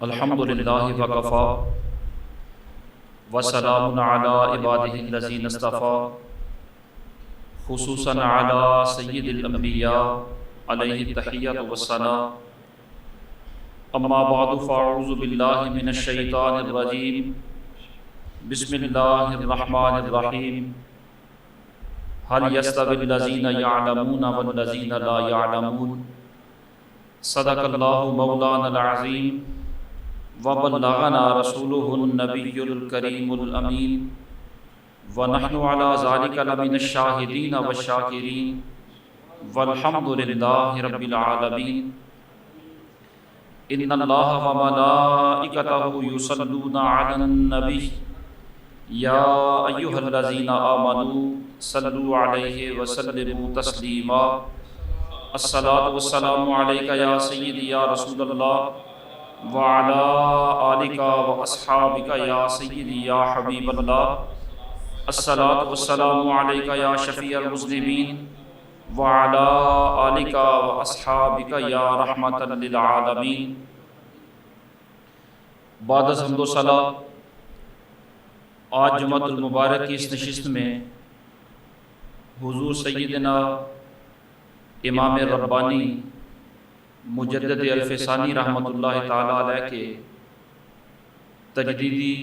الحمد للہ وکفا وسلام علی عبادہ الذین اصطفیٰ خصوصاً علی سید الانبیاء علیہ التحیۃ والثناء اما بعد فاعوذ باللہ من الشیطان الرجیم بسم اللہ الرحمن الرحیم هل يستوي الذین یعلمون والذین لا یعلمون صدق اللہ مولانا العظیم وبلغنا رسوله النبی الکریم الامین ونحن على ذلك لمن الشاہدین والشاکرین والحمد للہ رب العالمین ان اللہ وملائکتہ یصلون علی النبی یا ایہا الذین آمنوا صلوا علیہ وسلموا تسلیما الصلاۃ والسلام علیک یا سیدی یا رسول اللہ وعلی آلک واصحابک یا سیدی یا حبیب اللہ الصلاۃ والسلام علیک یا شفیع المذنبین وعلی آلک واصحابک یا رحمۃ للعالمین۔ بعد از حمد و ثنا، آج جمعۃ المبارک کی اس نشست میں حضور سیدنا امام ربانی مجدد الف ثانی رحمۃ اللہ تعالیٰ علیہ کے تجدیدی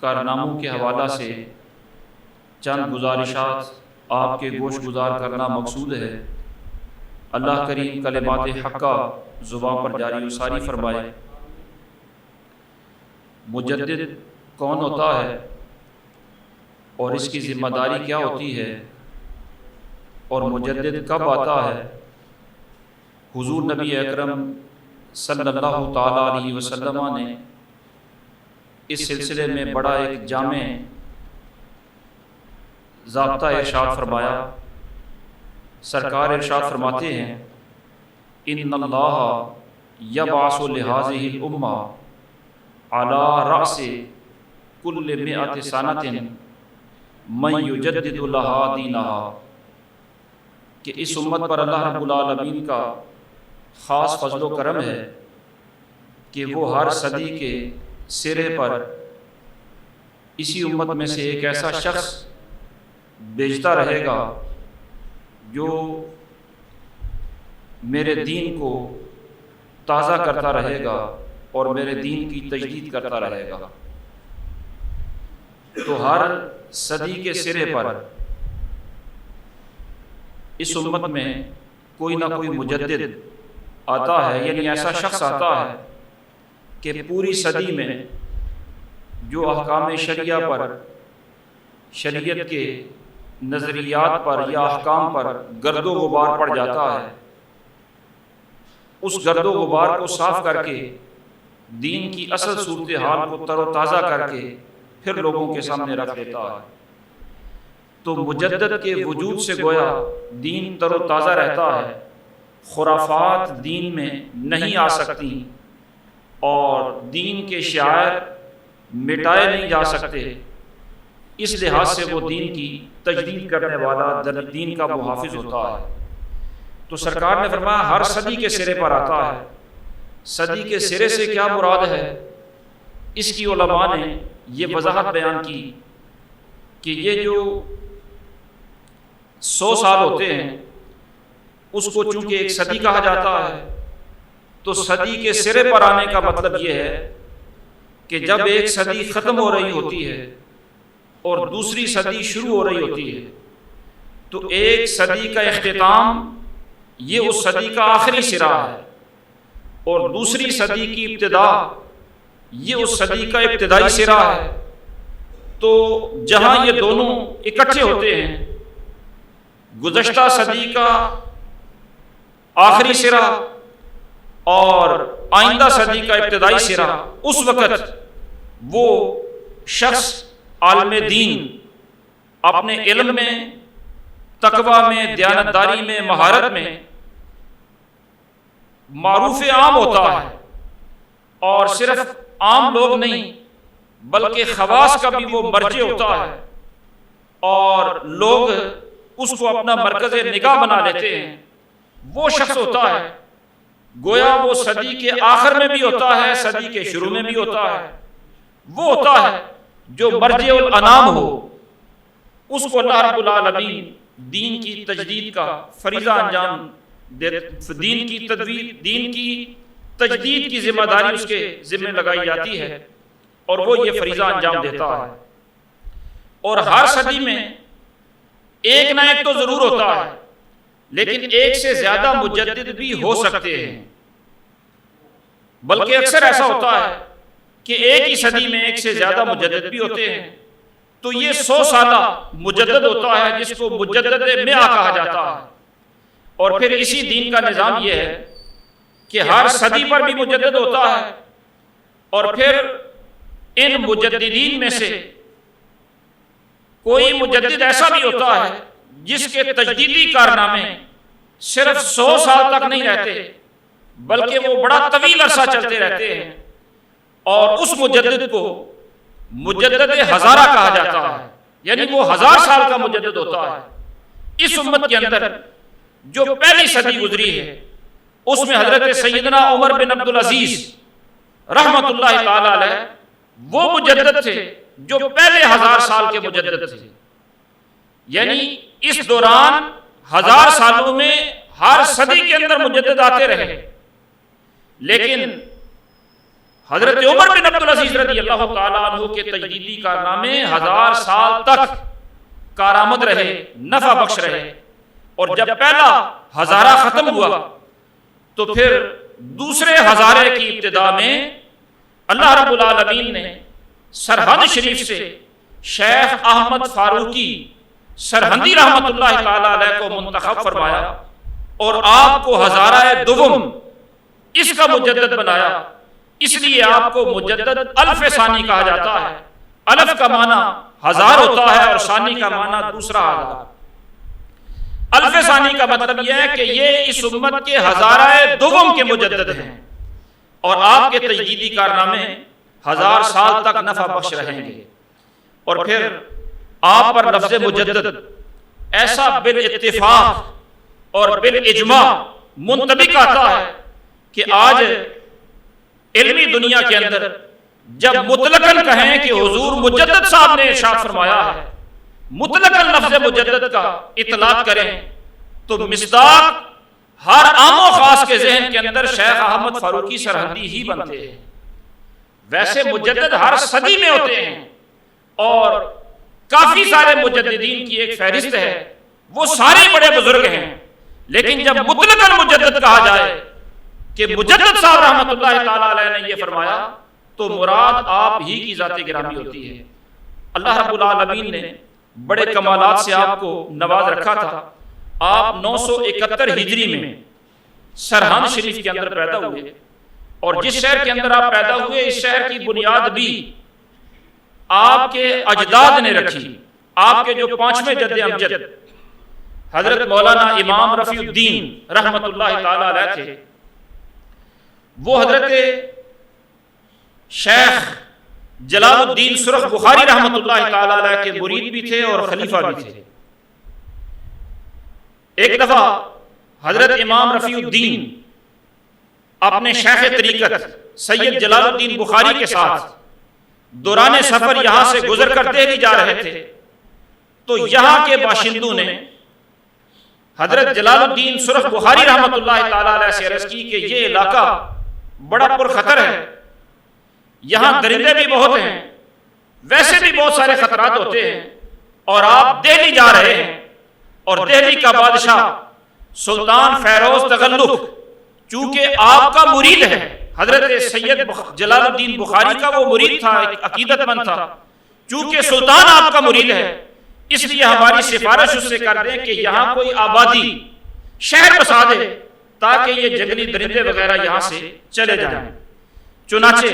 کارناموں کے حوالہ سے چند گزارشات آپ کے گوش گزار کرنا مقصود ہے۔ اللہ کریم کلمات حقہ زبان پر جاری و ساری فرمائے۔ مجدد کون ہوتا ہے اور اس کی ذمہ داری کیا ہوتی ہے اور مجدد کب آتا ہے؟ حضور نبی اکرم صلی اللہ تعالیٰ علیہ وسلم نے اس سلسلے میں بڑا ایک جامع ضابطہ ارشاد فرمایا۔ سرکار ارشاد فرماتے ہیں ان اللہ یبعث لہذہ الامہ علی رأس کل مئۃ سنۃ من یجدد لہا دینہا، کہ اس امت پر اللہ رب العالمین کا خاص فضل و کرم ہے کہ وہ ہر صدی کے سرے پر اسی امت میں سے ایک ایسا شخص بھیجتا رہے گا جو میرے دین کو تازہ کرتا رہے گا اور میرے دین کی تجدید کرتا رہے گا۔ تو ہر صدی کے سرے پر اس امت میں کوئی نہ کوئی مجدد آتا ہے، یعنی ایسا شخص آتا ہے کہ پوری صدی میں جو احکام شریعہ پر، شریعت کے نظریات پر یا احکام پر گرد و غبار پڑ جاتا ہے، اس گرد و غبار کو صاف کر کے دین کی اصل صورتحال کو تر و تازہ کر کے پھر لوگوں کے سامنے رکھ دیتا ہے۔ تو مجدد کے وجود سے گویا دین تر و تازہ رہتا ہے، خرافات دین میں نہیں آ سکتی اور دین کے شعائر مٹائے نہیں جا سکتے۔ اس لحاظ سے وہ دین کی تجدید کرنے والا، دین کا محافظ ہوتا ہے۔ تو سرکار نے فرمایا ہر صدی کے سرے پر آتا ہے۔ صدی کے سرے سے کیا مراد ہے؟ اس کی علماء نے یہ وضاحت بیان کی کہ یہ جو 100 سال ہوتے ہیں اس کو چونکہ ایک صدی کہا جاتا ہے، تو صدی کے سرے پر آنے کا مطلب یہ ہے کہ جب ایک صدی ختم ہو رہی ہوتی ہے اور دوسری صدی شروع ہو رہی ہوتی ہے، تو ایک صدی کا اختتام یہ اس صدی کا آخری سرا ہے اور دوسری صدی کی ابتدا یہ اس صدی کا ابتدائی سرا ہے۔ تو جہاں یہ دونوں اکٹھے ہوتے ہیں، گزشتہ صدی کا آخری سرا اور آئندہ صدی کا ابتدائی سرا، اس وقت وہ شخص عالم دین اپنے علم میں، تقوی میں، دیانتداری میں، مہارت میں معروف عام ہوتا ہے، اور صرف عام لوگ نہیں بلکہ خواص کا بھی وہ مرجع ہوتا ہے، اور لوگ اس کو اپنا مرکز نگاہ بنا لیتے ہیں۔ وہ شخص ہوتا ہے گویا وہ صدی کے آخر میں بھی ہوتا ہے، صدی کے شروع میں بھی ہوتا ہے، وہ ہوتا ہے جو مرجع الانام ہو، اس کو اللہ رب العالمین دین کی تجدید کا فریضہ انجام دے، دین کی تجدید کی ذمہ داری اس کے ذمہ لگائی جاتی ہے اور وہ یہ فریضہ انجام دیتا ہے۔ اور ہر صدی میں ایک نہ ایک تو ضرور ہوتا ہے، لیکن ایک سے زیادہ مجدد بھی ہو سکتے ہیں، بلکہ اکثر ایسا ہوتا ہے کہ ایک ہی صدی میں ایک سے زیادہ مجدد بھی ہوتے ہیں۔ تو یہ 100 سالہ مجدد ہوتا ہے جس کو مجدد مئہ کہا جاتا ہے۔ اور پھر اسی دین کا نظام یہ ہے کہ ہر صدی پر بھی مجدد ہوتا ہے، اور پھر ان مجددین میں سے کوئی مجدد ایسا بھی ہوتا ہے جس کے تجدیدی کارنامے صرف 100 سال تک نہیں رہتے، بلکہ وہ بڑا طویل عرصہ چلتے رہتے ہیں، اور اس مجدد کو مجدد ہزارہ کہا جاتا ہے، یعنی وہ 1000 سال کا مجدد ہوتا ہے۔ اس امت کے اندر جو پہلی صدی گزری ہے اس میں حضرت سیدنا عمر بن عبدالعزیز رحمت اللہ تعالی علیہ وہ مجدد تھے جو پہلے 1000 سال کے مجدد تھے، یعنی اس دوران 1000 سالوں میں ہر صدی کے اندر مجدد آتے رہے، لیکن حضرت عمر بن عبدالعزیز رضی اللہ تعالیٰ عنہ کے تجدیدی کارنامے 1000 سال تک کارآمد رہے، نفع بخش رہے، اور جب پہلا ہزارہ ختم ہوا تو پھر دوسرے ہزارے کی ابتدا میں اللہ رب العالمین نے سرہند شریف سے شیخ احمد فاروقی سرہندی رحمت اللہ تعالیٰ علیہ کو منتخب فرمایا اور آپ کو ہزارہ دوم اس کا مجدد بنایا۔ اس لیے آپ کو مجدد الف ثانی کہا جاتا ہے۔ الف کا معنی 1000 ہوتا ہے اور ثانی کا معنی دوسرا ہزار۔ الف ثانی کا مطلب یہ ہے کہ یہ اس امت کے ہزارہ دوم کے مجدد ہیں، اور آپ کے تجدیدی کارنامے 1000 سال تک نفع بخش رہیں گے۔ اور پھر آپ پر لفظ مجدد ایسا بالاتفاق اور بالاجماع منطبق آتا ہے کہ آج علمی دنیا کے اندر جب مطلقاً کہیں کہ حضور مجدد صاحب نے ارشاد فرمایا ہے، مطلقاً لفظ مجدد کا اطلاق کریں تو مصداق ہر عام و خاص کے ذہن کے اندر شیخ احمد فاروقی سرہندی ہی بنتے ہیں۔ ویسے مجدد ہر صدی میں ہوتے ہیں، اور کافی سارے مجددین کی ایک فہرست ہے، وہ سارے بڑے بزرگ ہیں، لیکن جب مطلقاً مجدد کہا جائے کہ مجدد صاحب رحمت اللہ تعالیٰ علیہ نے یہ فرمایا تو مراد آپ ہی کی ذات گرامی ہوتی ہے۔ اللہ رب العالمین نے بڑے کمالات سے آپ کو نواز رکھا تھا۔ آپ 971 ہجری میں سرہند شریف کے اندر پیدا ہوئے، اور جس شہر کے اندر آپ پیدا ہوئے اس شہر کی بنیاد بھی آپ کے اجداد نے رکھی۔ آپ کے جو 5ویں جد امجد حضرت مولانا امام رفیع الدین رحمت اللہ تعالی علیہ تھے، وہ حضرت شیخ جلال الدین سرخ بخاری رحمت اللہ تعالی علیہ کے مرید بھی تھے اور خلیفہ بھی تھے۔ ایک دفعہ حضرت امام رفیع الدین اپنے شیخ طریقت سید جلال الدین بخاری کے ساتھ دوران سفر یہاں سے گزر کر دہلی جا رہے تھے، تو یہاں کے باشندوں نے حضرت جلال الدین سرخ بخاری رحمت اللہ تعالی علیہ سے عرض کی کہ یہ علاقہ بڑا پرخطر ہے، یہاں درندے بھی بہت ہیں، ویسے بھی بہت سارے خطرات ہوتے ہیں، اور آپ دہلی جا رہے ہیں، اور دہلی کا بادشاہ سلطان فیروز تغلق چونکہ آپ کا مرید ہے، حضرت سید جلال الدین بخاری کا وہ مرید تھا، ایک عقیدت مند تھا، چونکہ سلطان آپ کا مرید ہے، اس لیے ہماری سفارش اس سے کر دیں کہ یہاں کوئی آبادی شہر بسا دے تاکہ یہ جنگلی درندے وغیرہ یہاں سے چلے جائیں۔ چنانچہ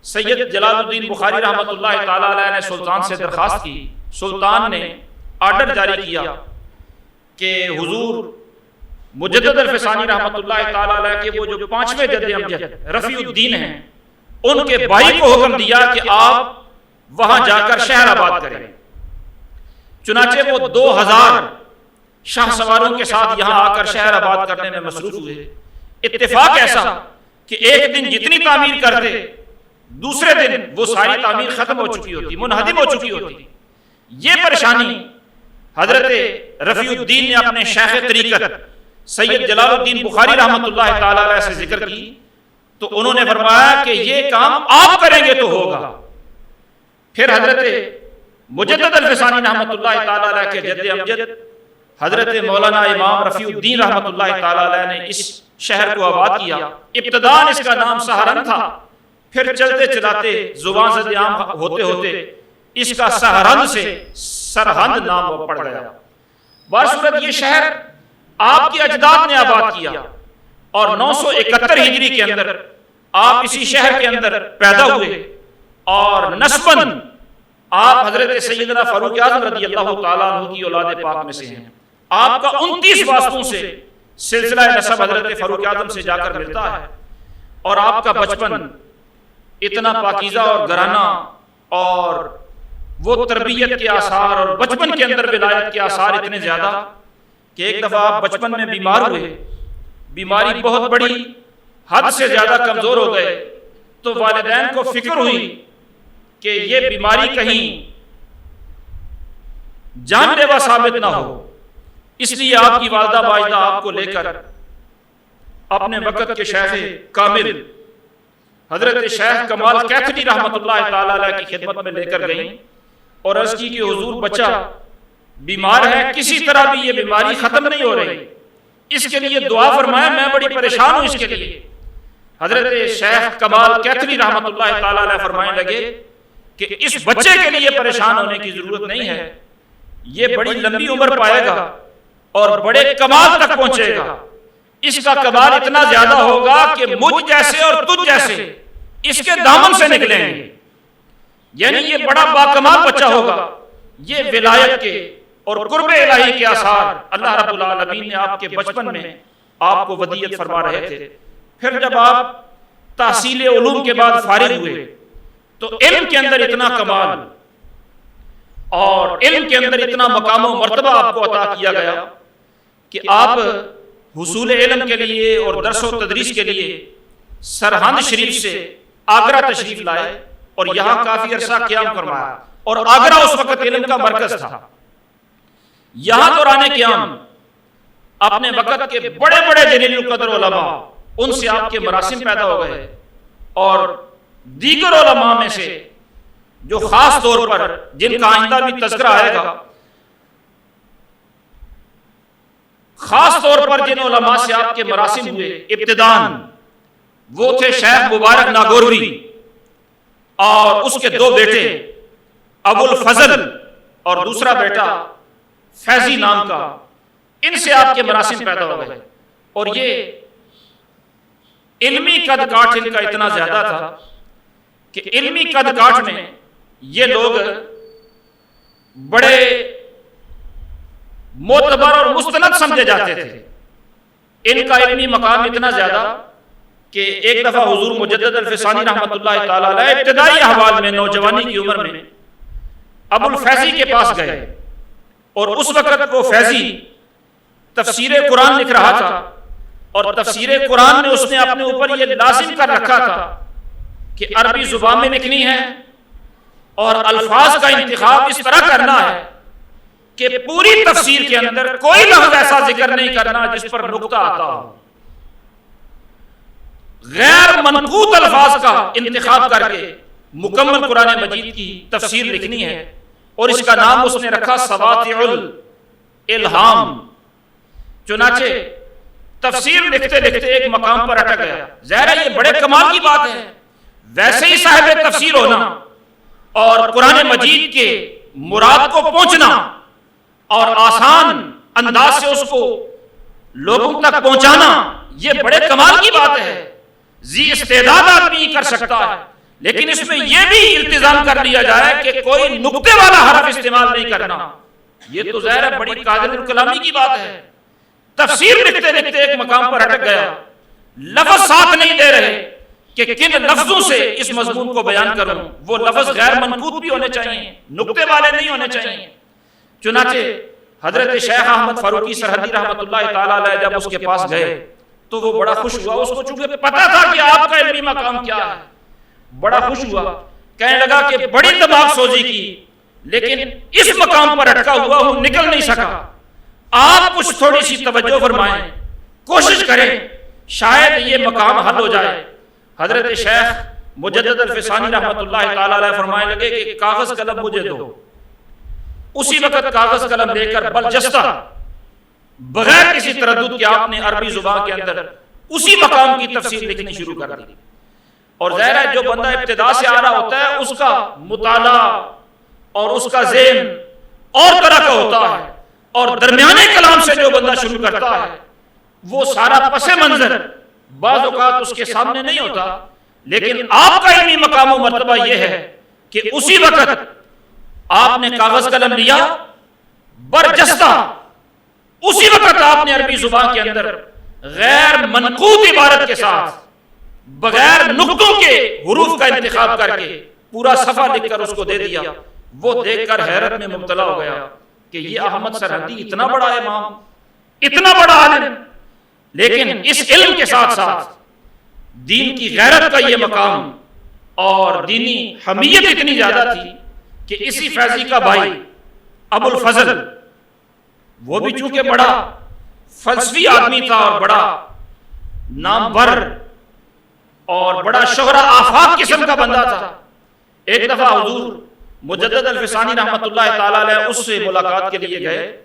سید جلال الدین بخاری رحمت اللہ تعالی علیہ نے سلطان سے درخواست کی، سلطان نے آرڈر جاری کیا کہ حضور مجدد الفسانی رحمت اللہ تعالی علیہ کے وہ جو 5ویں جد امجد رفیع الدین ہیں، ان کے بھائی کو حکم دیا کہ آپ وہاں جا کر شہر آباد کریں۔ چنانچہ وہ 2000 شاہ سواروں کے ساتھ یہاں آ کر شہر آباد کرنے میں مصروف ہوئے۔ اتفاق ایسا کہ ایک دن جتنی تعمیر کرتے دوسرے دن وہ ساری تعمیر ختم ہو چکی ہوتی، منہدم ہو چکی ہوتی۔ یہ پریشانی حضرت رفیع الدین نے اپنے شیخ طریقت سید جلال الدین بخاری رحمۃ اللہ تعالی علیہ سے ذکر کی، تو انہوں نے فرمایا کہ یہ کام آپ کریں گے تو ہوگا۔ پھر حضرت مجدد الفسانی رحمۃ اللہ تعالی علیہ کے جد امجد حضرت مولانا امام رفیع الدین رحمۃ اللہ تعالی علیہ نے اس شہر کو آباد کیا۔ ابتداء اس کا نام سہارن تھا، پھر چلتے چلاتے زبان زد عام ہوتے ہوتے اس کا سہارن سے سرہند نام پڑ گیا۔ بصورت یہ شہر آپ کے اجداد نے آباد کیا، اور 971 ہجری کے اندر آپ اسی شہر کے اندر پیدا ہوئے، اور نسباً آپ حضرت سیدنا فاروق اعظم رضی اللہ تعالیٰ عنہ کی اولاد پاک میں سے ہیں۔ آپ کا 29 واسطوں سے سلسلہ نسب حضرت فاروق اعظم سے جا کر ملتا ہے، اور آپ کا بچپن اتنا پاکیزہ اور گھرانہ، اور وہ تربیت کے آثار اور بچپن کے اندر ولایت کے آثار اتنے زیادہ کہ ایک دفعہ آپ بچپن میں بیمار ہوئے، بیماری بہت بڑی، حد سے زیادہ کمزور ہو گئے، تو والدین کو فکر ہوئی کہ یہ بیماری کہیں جان لیوا ثابت نہ ہو، اس لیے آپ کی والدہ واجدہ آپ کو لے کر اپنے وقت کے شیخ کامل حضرت شیخ کمال کیتھلی رحمۃ اللہ تعالی علیہ کی خدمت میں لے کر گئیں، اور عرض کی کہ حضور بچہ بیمار ہے، کسی طرح بھی یہ بیماری ختم نہیں ہو رہی، اس کے لیے دعا فرمائیں، میں بڑی پریشان ہوں اس کے لیے۔ حضرت شیخ کمال کیتھلی رحمۃ اللہ تعالی علیہ فرمانے لگے کہ اس بچے کے لیے پریشان ہونے کی ضرورت نہیں ہے، یہ بڑی لمبی عمر پائے گا اور بڑے کمال تک پہنچے گا، اس کا کمال اتنا زیادہ ہوگا کہ مجھ جیسے اور تجھ جیسے اس کے دامن سے نکلیں گے، یعنی یہ بڑا باکمال بچہ ہوگا۔ یہ ولایت کے اور قرب الہی کے آثار اللہ رب العالمین نے آپ کے بچپن میں آپ کو ودیت فرما رہے تھے۔ پھر جب آپ تحصیل علوم کے بعد فارغ ہوئے تو علم کے اندر اتنا کمال اور علم کے اندر اتنا مقام و مرتبہ آپ کو عطا کیا گیا کہ آپ حصول علم کے لیے اور درس و تدریس کے لیے سرہند شریف سے آگرہ تشریف لائے، اور یہاں کافی عرصہ قیام فرمایا، اور آگرہ اس وقت علم کا مرکز تھا۔ یہاں دوران قیام اپنے وقت کے بڑے بڑے جلیل القدر علماء، ان سے آپ کے مراسم پیدا ہو گئے، اور دیگر علماء میں سے جو خاص طور پر جن کا آئندہ بھی تذکرہ آئے گا، خاص طور پر جن علماء سے آپ کے مراسم ہوئے ابتدان، وہ تھے شیخ مبارک ناگوروی اور اس کے دو بیٹے ابو الفضل اور دوسرا بیٹا فیضی نام کا، ان سے آپ کے مراسم پیدا ہو گئے، اور یہ علمی قد کاٹ ان کا اتنا زیادہ تھا کہ علمی قد کاٹ میں یہ لوگ بڑے معتبر اور مستند سمجھے جاتے تھے۔ ان کا علمی مقام اتنا زیادہ کہ ایک دفعہ حضور مجدد الفسانی رحمۃ اللہ تعالی علیہ ابتدائی احوال میں نوجوانی کی عمر میں ابو الفیضی کے پاس گئے، اور اس وقت وہ فیضی تفسیر قرآن لکھ رہا تھا، اور تفسیر قرآن میں اس نے اپنے اوپر یہ لازم کر رکھا تھا کہ عربی زبان میں لکھنی ہے، اور الفاظ کا انتخاب اس طرح کرنا ہے کہ پوری تفسیر کے اندر کوئی لفظ ایسا ذکر نہیں کرنا جس پر نقطہ آتا ہو، غیر منقوط الفاظ کا انتخاب کر کے مکمل قرآن مجید کی تفسیر لکھنی ہے، اور اس کا نام اس نے رکھا سواطع الالہام۔ چنانچہ تفسیر لکھتے لکھتے ایک مقام پر اٹک گیا۔ ظاہر ہے یہ بڑے کمال کی بات ہے، ویسے ہی صاحب تفسیر ہونا اور قرآن مجید کے مراد کو پہنچنا اور آسان انداز سے اس کو لوگوں تک پہنچانا، یہ بڑے کمال کی بات ہے، ذی استعداد آدمی کر سکتا ہے، لیکن اس میں یہ بھی التزام کر لیا جائے کہ کوئی نقطے والا حرف استعمال نہیں کرنا، یہ تو ظاہر ہے بڑی قادر الکلامی کی بات ہے۔ تفسیر لکھتے لکھتے ایک مقام پر اٹک گیا، لفظ ساتھ نہیں دے رہے کہ کن لفظوں سے اس مضمون کو بیان کروں، وہ لفظ غیر منقوط بھی ہونے چاہیے، نقطے والے نہیں ہونے چاہیے۔ چنانچہ حضرت شیخ احمد فاروقی سرحدی رحمۃ اللہ تعالی علیہ جب اس کے پاس گئے تو وہ بڑا خوش ہوا، اس کو چونکہ پتا تھا کہ آپ کا علمی مقام کیا ہے، بڑا خوش ہوا، کہنے لگا کہ بڑی دماغ سوزی کی، لیکن اس مقام پر اٹکا ہوا ہوں، نکل نہیں سکا، آپ کچھ تھوڑی سی توجہ فرمائیں، کوشش کریں، شاید یہ مقام حل ہو جائے۔ حضرت شیخ مجدد الفسانی رحمۃ اللہ تعالی علیہ فرمانے لگے کہ کاغذ قلم مجھے دو۔ اسی وقت کاغذ قلم لے کر بلجستہ بغیر کسی تردد کے آپ نے عربی زبان کے اندر اسی مقام کی تفسیر لکھنی شروع کر دی۔ اور ظاہر ہے جو بندہ ابتدا سے آ رہا ہوتا ہے اس کا مطالعہ اور اس کا ذہن اور طرح کا ہوتا ہے، اور درمیانے کلام سے جو بندہ شروع کرتا ہے وہ سارا پس منظر بعض اوقات اس کے سامنے نہیں ہوتا، لیکن آپ کا علمی مقام و مرتبہ یہ ہے کہ اسی وقت آپ نے کاغذ قلم لیا، برجستہ اسی وقت آپ نے عربی زبان کے اندر غیر منقوط عبارت کے ساتھ بغیر نقطوں کے حروف کا انتخاب کر کے پورا صفحہ لکھ کر اس کو دے دیا۔ وہ دیکھ کر حیرت میں مبتلا ہو گیا کہ یہ احمد سرحدی اتنا بڑا امام، اتنا بڑا عالم، لیکن اس علم کے ساتھ ساتھ دین کی غیرت کا یہ مقام اور دینی حمیت اتنی زیادہ تھی کہ اسی فیضی کا بھائی ابو الفضل، وہ بھی چونکہ بڑا فلسفی آدمی تھا اور بڑا نامور اور بڑا شہرہ آفاق قسم کا بندہ تھا، ایک دفعہ حضور مجدد الفسانی رحمۃ اللہ تعالی علیہ اس سے ملاقات کے لیے گئے،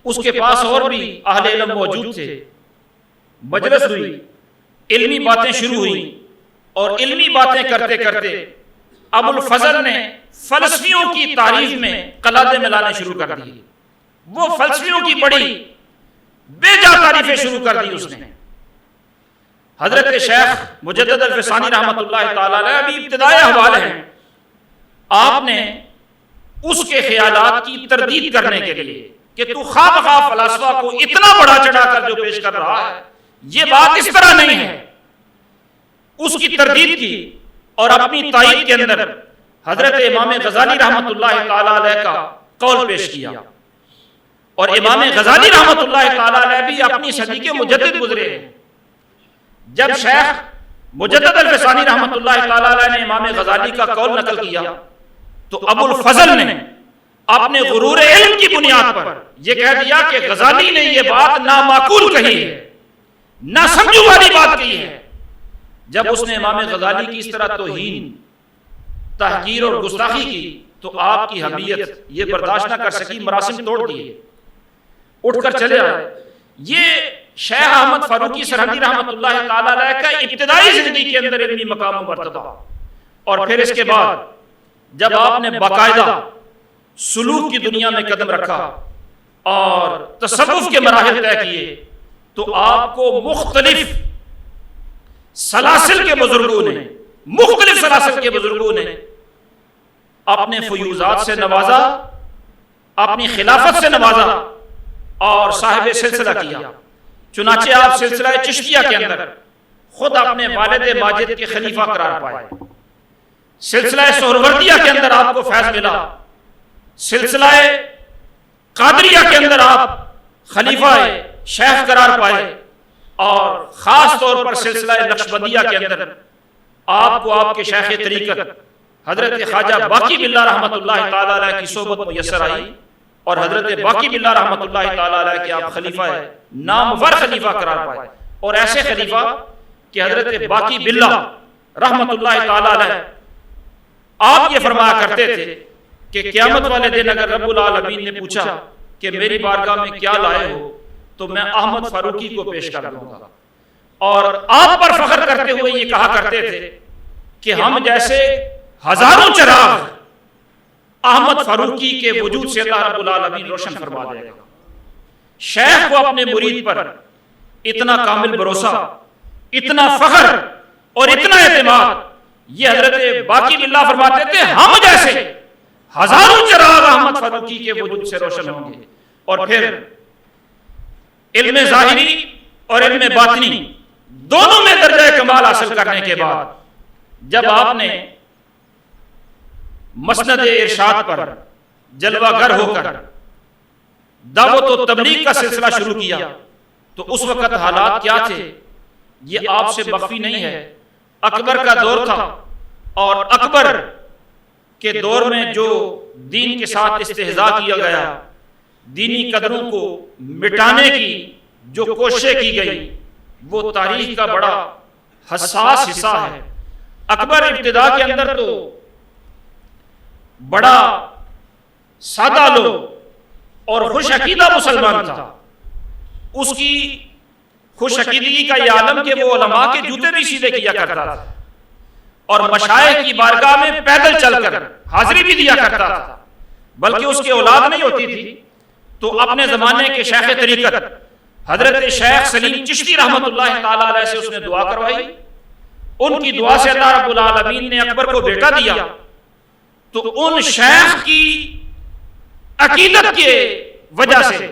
اس کے پاس اور بھی اہل علم موجود تھے، مجلس ہوئی، علمی باتیں شروع ہوئی، اور علمی باتیں کرتے کرتے ابو الفضل نے فلسفیوں کی تعریف میں قلادے ملانے شروع کر دی۔ وہ فلسفیوں کی بڑی بے جا تعریفیں شروع کر دی اس نے۔ حضرت شیخ مجدد الفسانی رحمۃ اللہ تعالی علیہ ابھی ابتدائی احوال ہیں، آپ نے اس کے خیالات کی تردید کرنے کے لیے کہ تو خواہ بخواہ فلاسفہ کو اتنا بڑا چڑھا کر جو پیش کر رہا ہے یہ بات اس طرح نہیں ہے، اس کی تردید کی، اور اپنی تائید کے اندر حضرت امام غزالی رحمۃ اللہ تعالی علیہ کا قول پیش کیا۔ اور امام غزالی رحمۃ اللہ تعالی علیہ بھی اپنی صدی کے مجدد گزرے ہیں۔ جب شیخ مجدد الفسانی رحمۃ اللہ تعالی علیہ نے امام غزالی کا قول نقل کیا تو ابو الفضل نے اپنے غرور علم کی بنیاد پر یہ کہہ دیا کہ غزالی نے یہ بات نامعقول کہی ہے، نہ سمجھو والی بات کہی ہے۔ جب اس نے امام غزالی کی اس طرح توہین، تحقیر اور گستاخی کی تو آپ کی حمیت یہ برداشت نہ کر سکی، مراسم توڑ دیے، اٹھ کر چلے آئے۔ یہ شیخ احمد فاروقی سرحدی رحمۃ اللہ تعالی علیہ کا ابتدائی زندگی کے اندر علمی مقام و مرتبہ، اور پھر اس کے بعد جب آپ نے باقاعدہ سلوک کی دنیا میں قدم رکھا اور تصوف کے مراحل طے کیے تو آپ کو مختلف سلاسل کے بزرگوں نے اپنے فیوزات سے نوازا، اپنی خلافت سے نوازا اور صاحب سلسلہ کیا۔ چنانچہ آپ سلسلہ چشتیہ کے اندر خود اپنے والد ماجد کے خلیفہ قرار پائے، سلسلہ سہروردیہ کے اندر آپ کو فیض ملا، سلسلہ قادریہ کے اندر آپ خلیفہ شیخ قرار پائے، اور خاص طور پر سلسلہ نقشبندیہ کے اندر آپ کو آپ کے شیخ طریقت حضرت خواجہ باقی باللہ رحمۃ اللہ تعالی علیہ کی صحبت میسر آئی، اور حضرت باقی باللہ رحمۃ اللہ تعالی علیہ کے آپ خلیفہ نامور خلیفہ قرار پائے، اور ایسے خلیفہ کہ حضرت باقی باللہ رحمۃ اللہ تعالی علیہ آپ یہ فرمایا کرتے تھے کہ قیامت والے دن اگر رب العالمین نے پوچھا کہ میری بارگاہ میں کیا لائے ہو تو میں احمد فاروقی کو پیش کر دوں گا، اور آپ پر فخر کرتے ہوئے یہ کہا کرتے تھے کہ ہم جیسے ہزاروں چراغ احمد فاروقی کے وجود سے اللہ رب العالمین روشن فرما دے گا۔ شیخ کو اپنے مرید پر اتنا کامل بھروسہ، اتنا فخر اور اتنا اعتماد، یہ حضرت باقی باللہ فرماتے تھے ہم جیسے ہزاروں چراغ احمد فاروقی کے وجود سے روشن ہوں گے۔ اور پھر علم ظاہری اور علم باطنی دونوں میں درجہ کمال حاصل کرنے کے بعد جب آپ نے مسند ارشاد پر جلوہ گر ہو کر دعوت و تبلیغ کا سلسلہ شروع کیا، تو اس وقت حالات کیا تھے یہ آپ سے مخفی نہیں ہے۔ اکبر کا دور تھا، اور اکبر کے دور میں جو دین کے ساتھ استہزاء کیا گیا، دینی قدروں کو مٹانے کی جو کوششیں کی گئی، وہ تاریخ کا بڑا حساس حصہ ہے۔ اکبر ابتدا کے اندر تو بڑا سادہ لوگ اور خوش عقیدہ مسلمان تھا۔ اس کی خوش عقیدگی کا یہ عالم کہ وہ علماء کے جوتے بھی سیدھے کیا کرتا تھا، اور مشائخ کی بارگاہ میں پیدل چل کر حاضری بھی دیا کرتا تھا، بلکہ اس کی اولاد نہیں ہوتی تھی تو اپنے زمانے کے شیخ طریقت حضرت شیخ سلیم چشتی رحمۃ اللہ تعالی علیہ سے اس نے دعا کروائی۔ ان کی دعا سے اللہ رب العالمین نے اکبر کو بیٹا دیا، تو ان شیخ کی عقیدت کے وجہ سے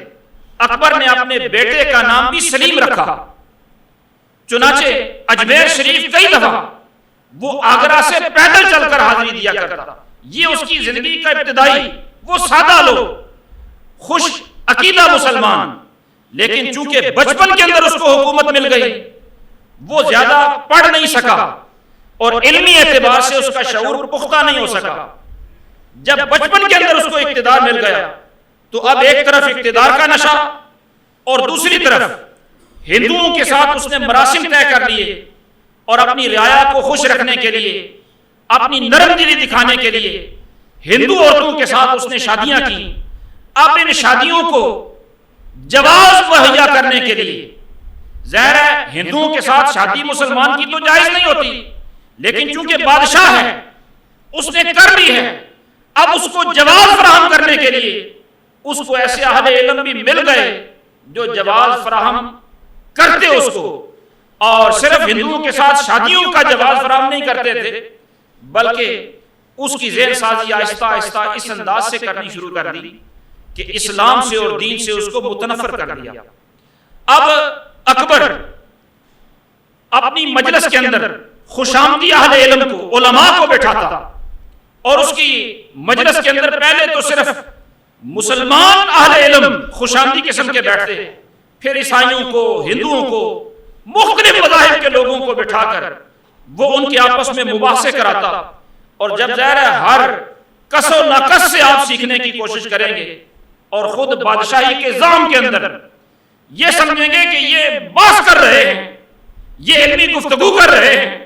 اکبر نے اپنے بیٹے کا نام بھی سلیم رکھا۔ چنانچہ اجمیر شریف کئی دفعہ وہ آگرہ سے پیدل چل کر حاضری دیا کرتا۔ یہ اس کی زندگی کا ابتدائی، وہ سادہ لوگ، خوش عقیدہ مسلمان، لیکن چونکہ بچپن کے اندر اس کو حکومت مل گئی، وہ زیادہ پڑھ نہیں سکا اور علمی اعتبار سے اس کا شعور پختہ نہیں ہو سکا۔ جب بچپن کے اندر اس کو اقتدار مل گیا تو اب ایک طرف اقتدار کا نشہ اور دوسری طرف ہندوؤں کے ساتھ اس نے مراسم طے کر لیے، اور اپنی رعایا کو خوش رکھنے کے لیے، اپنی نرم دلی دکھانے کے لیے ہندو عورتوں کے ساتھ اس نے شادیاں کی۔ اب ان شادیوں کو جواز مہیا کرنے کے لیے، ظاہر ہے ہندوؤں کے ساتھ شادی مسلمان کی تو جائز نہیں ہوتی، لیکن چونکہ بادشاہ ہے اس نے کر لی ہے، اب اس کو جواز فراہم کرنے کے لیے اس کو ایسے اہل علم بھی مل گئے جو جواز فراہم کرتے اس کو، اور صرف ہندوؤں کے ساتھ شادیوں کا جواز فراہم نہیں کرتے تھے، بلکہ اس کی ذہن سازی آہستہ آہستہ اس انداز سے کرنی شروع کر دی کہ اسلام سے اور دین سے اس کو متنفر کر دیا۔ اب اکبر اپنی مجلس کے اندر خوشامدی اہل علم کو، علماء کو بٹھاتا، اور اس کی مجلس کے اندر پہلے تو صرف مسلمان اہل علم خوشامدی قسم کے بیٹھتے، پھر عیسائیوں کو، ہندوؤں کو، مختلف مذاہب کے لوگوں کو بٹھا کر وہ ان کے آپس میں مباحثے کراتا، اور جب ظاہر ہے ہر کس و ناقص سے آپ سیکھنے کی کوشش کریں گے اور خود بادشاہی کے نظام کے اندر یہ سمجھیں گے کہ یہ بحث کر رہے ہیں، یہ علمی گفتگو کر رہے ہیں،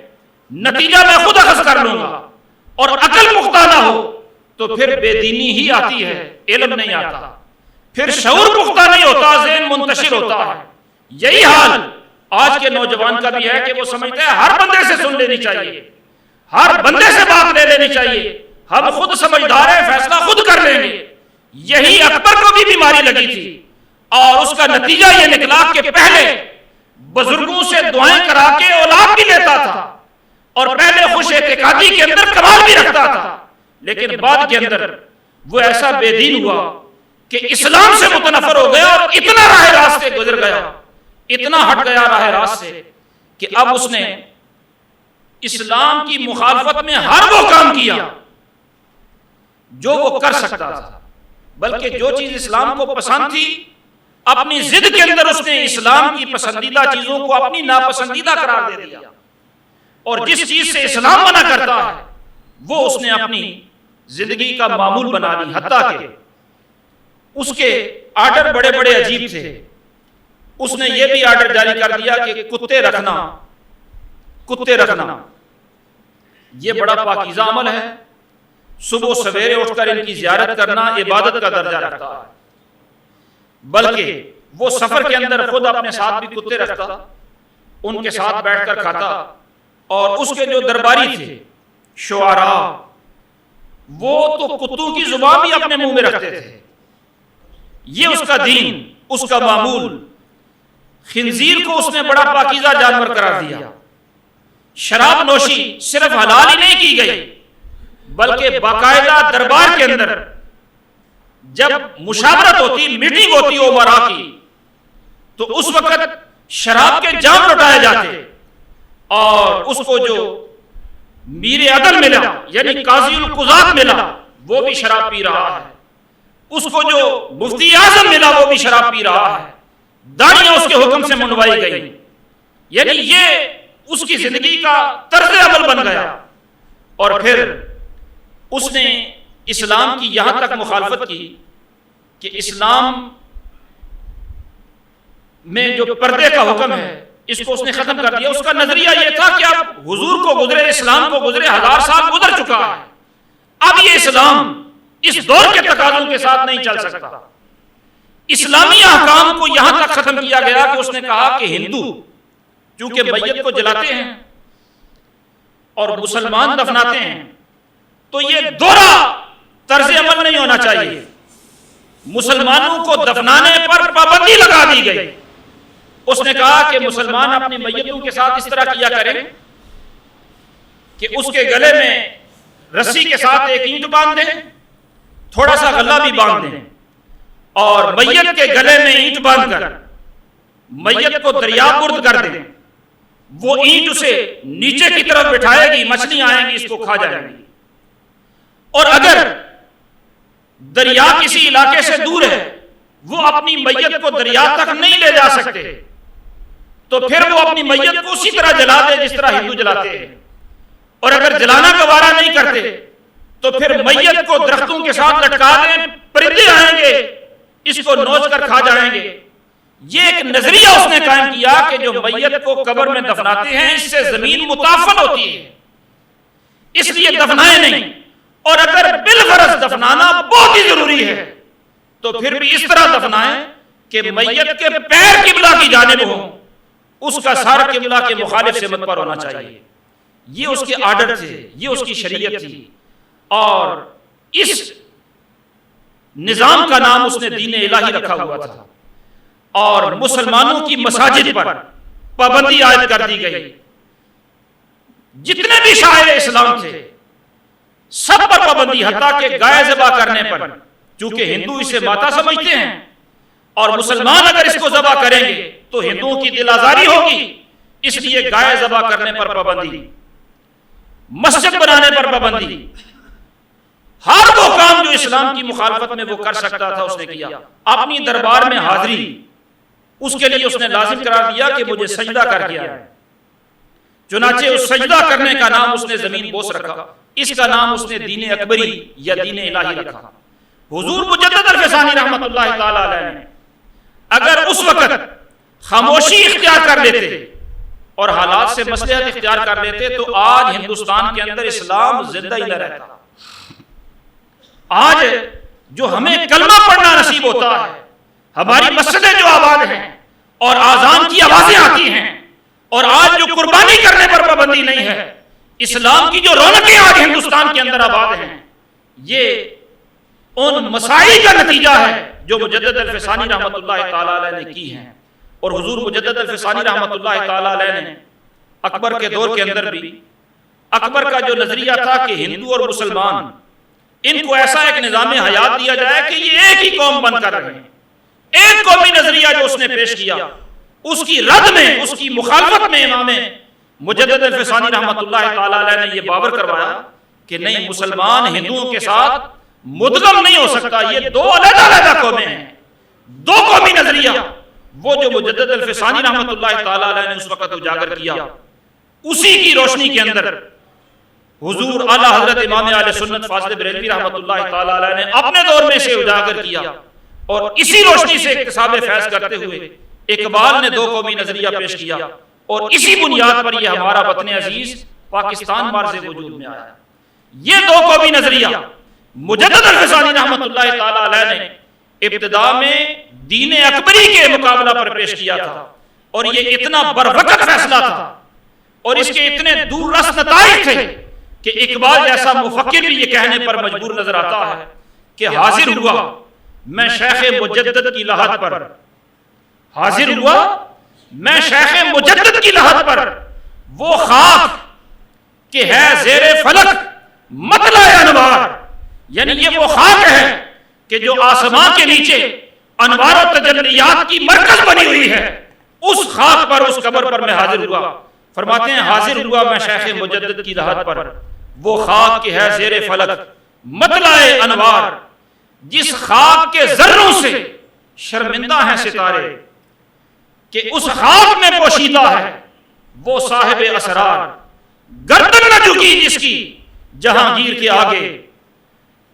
نتیجہ میں خود اخذ کر لوں گا، اور عقل پختہ نہ ہو تو پھر بے دینی ہی آتی ہے، علم نہیں آتا، پھر شعور پختہ نہیں ہوتا، ذہن منتشر ہوتا ہے۔ یہی حال آج کے نوجوان کا بھی ہے کہ وہ سمجھتے ہیں ہر بندے سے سن لینی چاہیے، ہر بندے سے بات لے لینی چاہیے، ہم خود سمجھدار ہیں، فیصلہ خود کر لیں گے۔ یہی اکبر کو بھی بیماری لگی تھی، اور اس کا نتیجہ یہ نکلا کہ پہلے بزرگوں سے دعائیں کرا کے اولاد بھی لیتا تھا، اور پہلے خوش اعتقادی کے اندر کمال بھی رکھتا تھا، لیکن بعد کے اندر وہ ایسا بے دین ہوا کہ اسلام سے متنفر ہو گیا، اور اتنا راہ راست سے گزر گیا، اتنا ہٹ گیا راہ راست سے کہ اب اس نے اسلام کی مخالفت میں ہر وہ کام کیا جو وہ کر سکتا تھا، بلکہ جو چیز اسلام کو پسند تھی اپنی ضد کے اندر اس نے اسلام کی پسندیدہ چیزوں کو اپنی ناپسندیدہ قرار دے دیا، اور جس چیز سے اسلام منع کرتا ہے وہ اس نے اپنی زندگی کا معمول بنا لی، حتیٰ کہ اس کے آرڈر بڑے بڑے عجیب تھے۔ اس نے یہ بھی آرڈر جاری کر دیا کہ کتے رکھنا یہ بڑا پاکیزہ عمل ہے، صبح سویرے اٹھ کر ان کی زیارت کرنا عبادت کا درجہ رکھتا ہے، بلکہ وہ سفر کے اندر خود اپنے ساتھ بھی کتے رکھتا، ان کے ساتھ بیٹھ کر کھاتا، اور اس کے جو درباری تھے شعراء، وہ تو کتوں کی زبان بھی اپنے منہ میں رکھتے تھے۔ یہ اس کا دین، اس کا معمول۔ خنزیر کو اس نے بڑا پاکیزہ جانور قرار دیا۔ شراب نوشی صرف حلال ہی نہیں کی گئی، بلکہ باقاعدہ دربار کے اندر جب مشاورت ہوتی، میٹنگ ہوتی امراء کی، تو اس وقت شراب کے جام لٹائے جاتے، اور اس کو جو میر عدل ملا یعنی قاضی القضات ملا وہ بھی شراب پی رہا ہے، اس کو جو مفتی اعظم ملا وہ بھی شراب پی رہا ہے۔ داڑیاں اس کے حکم سے منڈوائی گئی. یعنی یہ اس کی زندگی کا طرز عمل بن گیا. اور پھر اس نے اسلام کی یہاں تک مخالفت کی کہ اسلام میں جو پردے کا حکم ہے اس کو اس نے ختم کر دیا. اس کا نظریہ یہ تھا کہ اب حضور کو گزرے، اسلام کو گزرے 1000 سال گزر چکا ہے، اب یہ اسلام اس دور کے تقاضوں کے ساتھ نہیں چل سکتا. اسلامی احکام کو یہاں تک ختم کیا گیا کہ اس نے کہا کہ ہندو چونکہ میت کو جلاتے ہیں اور مسلمان دفناتے ہیں تو یہ دوہرا طرز عمل نہیں ہونا چاہیے. مسلمانوں کو دفنانے پر پابندی لگا دی گئی. اس نے کہا کہ مسلمان اپنی میتوں کے ساتھ اس طرح کیا کریں کہ اس کے گلے میں رسی کے ساتھ ایک اینٹ باندھ دیں، تھوڑا سا غلہ بھی باندھ دیں، اور میت کے گلے میں اینٹ باندھ کر میت کو دریا برد کر دیں. وہ اینٹ اسے نیچے کی طرف بٹھائے گی، مچھلیاں آئیں گی اس کو کھا جائیں گی. اور اگر دریا کسی علاقے سے دور ہے، وہ اپنی میت کو دریا تک نہیں لے جا سکتے، تو پھر وہ اپنی میت کو اسی طرح جلا دے جس طرح ہندو جلاتے ہیں. اور اگر جلانا گوارا نہیں کرتے تو پھر میت کو درختوں کے ساتھ لٹکا دیں، پرندے آئیں گے اس کو نوچ کر کھا جائیں گے. یہ ایک نظریہ اس نے قائم کیا کہ جو میت کو قبر میں دفناتے ہیں اس سے زمین متعفن ہوتی ہے، اس لیے دفنائے نہیں. اور اگر بالفرض دفنانا بہت ہی ضروری ہے تو پھر بھی اس طرح دفنائیں کہ میت کے پیر قبلہ کی جانب ہوں، اس کا سر قبلہ کے مخالف سمت پر ہونا چاہیے. یہ اس کے آرڈر تھے، یہ اس کی شریعت تھی. اور اس نظام کا نام اس نے دین الہی رکھا ہوا تھا. اور مسلمانوں کی مساجد پر پابندی عائد کر دی گئی. جتنے بھی شاعر اسلام تھے سب پر پابندی، حتیٰ کہ گائے ذبح کرنے پر، چونکہ ہندو اسے ماتا سمجھتے ہیں اور مسلمان اگر اس کو ذبح کریں گے تو ہندوؤں کی دل آزاری ہوگی، اس لیے گائے ذبح کرنے پر پابندی، مسجد بنانے پر پابندی. ہر وہ کام جو اسلام کی مخالفت میں وہ کر سکتا تھا اس نے کیا. اپنی دربار میں حاضری اس کے لیے اس نے لازم قرار دیا کہ مجھے سجدہ کر دیا ہے. چنانچہ اس سجدہ کرنے کا نام اس نے زمین بوس رکھا. اس کا نام اس نے دین اکبری یا دین الہی رکھا. حضور مجدد الفسانی رحمت اللہ تعالی علیہ نے اگر اس وقت خاموشی اختیار کر لیتے اور حالات سے مصلحت اختیار کر لیتے تو آج ہندوستان کے اندر اسلام زندہ ہی نہ رہتا. آج جو ہمیں کلمہ پڑھنا نصیب ہوتا ہے، ہماری مسجدیں جو آباد ہیں اور اذان کی آوازیں آتی ہیں، اور آج جو قربانی کرنے پر پابندی نہیں ہے، اسلام کی جو رونقیں آج ہندوستان کے اندر آباد ہیں، یہ ان مسائل کا نتیجہ ہے جو مجدد الفسانی رحمت اللہ تعالی علیہ نے کی ہیں. اور حضور مجدد الفسانی رحمت اللہ تعالی علیہ نے اکبر کے دور کے اندر بھی اکبر کا جو نظریہ تھا کہ ہندو اور مسلمان ان کو ایسا ایک نظام حیات دیا جائے کہ یہ ایک ہی قوم بن کر رہے ہیں، ایک قومی نظریہ جو اس نے پیش کیا، اس کی رد میں، اس کی مخالفت میں امام مجدد الفسانی رحمت اللہ تعالی علیہ نے یہ باور کروایا کہ نہیں، مسلمان ہندوؤں کے ساتھ مدغم نہیں ہو سکتا، یہ دو علیحدہ علیحدہ قومیں ہیں، دو قومی نظریہ. وہ جو مجدد الفسانی رحمت اللہ تعالی علیہ نے اس وقت اجاگر کیا، اسی کی روشنی کے اندر حضور اعلیٰ حضرت امام اہل سنت فاضل بریلوی رحمت اللہ تعالی علیہ نے اپنے دور میں سے اجاگر کیا. اور اسی روشنی سے اکتساب فیض کرتے ہوئے اقبال نے دو قومی نظریہ پیش کیا، اور اسی بنیاد پر یہ ہمارا وطن عزیز پاکستان مارز وجود میں آیا. یہ دو قومی نظریہ مجدد الفسانی رحمت اللہ تعالی علیہ نے ابتدا میں دین اکبری کے مقابلہ پر پیش کیا تھا، اور یہ اتنا بروقت فیصلہ تھا اور اس کے اتنے دور رس نتائج تھے کہ اقبال جیسا مفکر بھی یہ کہنے پر مجبور نظر آتا ہے کہ حاضر ہوا میں شیخ مجدد کی لحد پر، حاضر ہوا میں شیخ مجدد کی لحد پر، وہ خاک کہ ہے زیر فلک مطلع انوار. یعنی یہ وہ خاک ہے کہ جو آسمان کے نیچے انوار و تجلیات کی مرکز بنی ہوئی ہے، اس خاک پر، اس قبر پر میں حاضر ہوا. فرماتے ہیں حاضر ہوا میں شیخ مجدد کی لحد پر، وہ خاک کہ ہے زیر فلک مطلع انوار، جس خاک کے ذروں سے شرمندہ ہیں ستارے، کہ اس خاک میں پوشیدہ ہے وہ صاحب اسرار، گردن نہ جھکی جس کی جہانگیر کے آگے،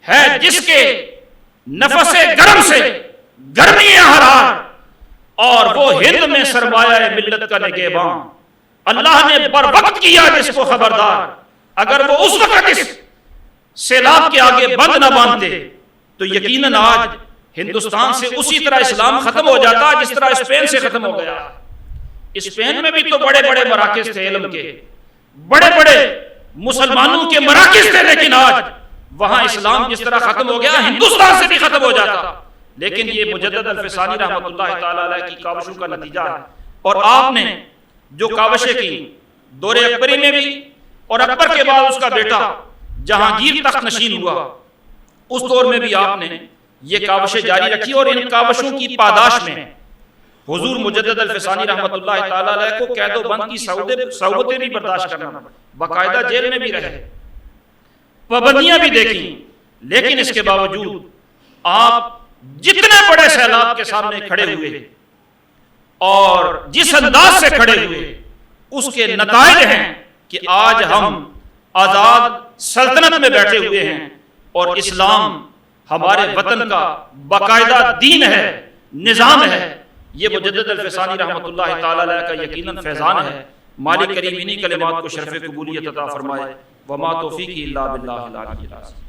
ہے جس کے نفس گرم سے گرمی حرار، اور وہ ہند میں سرمایہ ملت کا نگہباں، اللہ نے بر وقت کیا جس کو خبردار، اگر وہ اس وقت اس سیلاب کے آگے بند نہ باندھتے تو یقیناً آج ہندوستان سے اسی طرح اسلام ختم ہو جاتا جس طرح اسپین سے ختم ہو گیا۔ اسپین میں بھی تو بڑے بڑے مراکز تھے علم کے، بڑے بڑے مسلمانوں کے مراکز تھے، لیکن آج وہاں اسلام جس طرح ختم ہو گیا ہندوستان سے بھی ختم ہو جاتا۔ لیکن یہ مجدد الفسانی رحمۃ اللہ تعالی علیہ کی کاوشوں کا نتیجہ ہے، اور آپ نے جو کاوشیں کی دور اکبری میں بھی، اور اکبر کے بعد اس کا بیٹا جہانگیر تخت نشین ہوا، اس دور میں بھی آپ نے یہ کاوشیں جاری رکھی، اور ان کاوشوں کی پاداش میں حضور مجدد الفسانی رحمۃ اللہ تعالی علیہ کو قید و بند کی صعوبتیں بھی برداشت کرنا پڑا، باقاعدہ جیل میں بھی رہے، پابندیاں بھی دیکھیں، لیکن اس کے باوجود آپ جتنے بڑے سیلاب کے سامنے کھڑے ہوئے اور جس انداز سے کھڑے ہوئے، اس کے نتائج ہیں کہ آج ہم آزاد سلطنت میں بیٹھے ہوئے ہیں، اور اسلام ہمارے وطن کا باقاعدہ دین ہے، نظام ہے۔ یہ مجدد الفسانی رحمۃ اللہ تعالی علیہ کا یقیناً فیضان ہے۔ مالک کریم انہی کلمات کو شرف قبولیت عطا فرمائے۔ وما توفیقی الا باللہ العلی العظیم۔